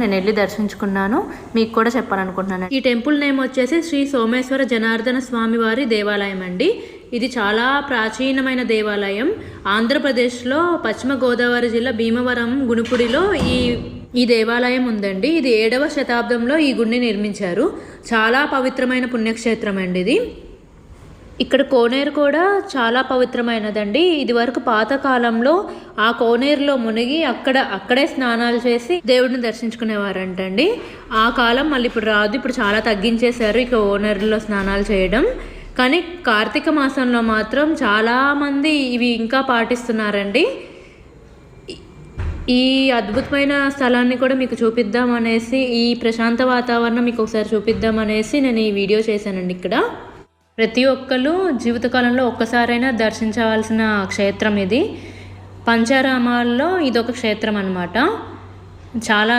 నేను వెళ్ళి దర్శించుకున్నాను, మీకు కూడా చెప్పాలనుకుంటున్నాను. ఈ టెంపుల్ నేమ్ వచ్చేసి శ్రీ సోమేశ్వర జనార్దన స్వామి వారి దేవాలయం అండి. ఇది చాలా ప్రాచీనమైన దేవాలయం. ఆంధ్రప్రదేశ్లో పశ్చిమ గోదావరి జిల్లా భీమవరం గుణుపుడిలో ఈ దేవాలయం ఉందండి. ఇది 7వ శతాబ్దంలో ఈ గుడిని నిర్మించారు. చాలా పవిత్రమైన పుణ్యక్షేత్రం అండి ఇది. ఇక్కడ కోనేరు కూడా చాలా పవిత్రమైనదండి. ఇది వరకు పాతకాలంలో ఆ కోనేరులో మునిగి అక్కడే స్నానాలు చేసి దేవుడిని దర్శించుకునేవారంటండి. ఆ కాలం మళ్ళీ ఇప్పుడు రాదు, ఇప్పుడు చాలా తగ్గించేశారు ఈ కోనేరులో స్నానాలు చేయడం. కానీ కార్తీక మాసంలో మాత్రం చాలామంది ఇవి ఇంకా పాటిస్తున్నారండి. ఈ అద్భుతమైన స్థలాన్ని కూడా మీకు చూపిద్దామనేసి, ఈ ప్రశాంత వాతావరణం మీకు ఒకసారి చూపిద్దామనేసి నేను ఈ వీడియో చేశానండి. ఇక్కడ ప్రతి ఒక్కరు జీవితకాలంలో ఒక్కసారైనా దర్శించవలసిన క్షేత్రం ఇది. పంచారామాల్లో ఇదొక క్షేత్రం అన్నమాట. చాలా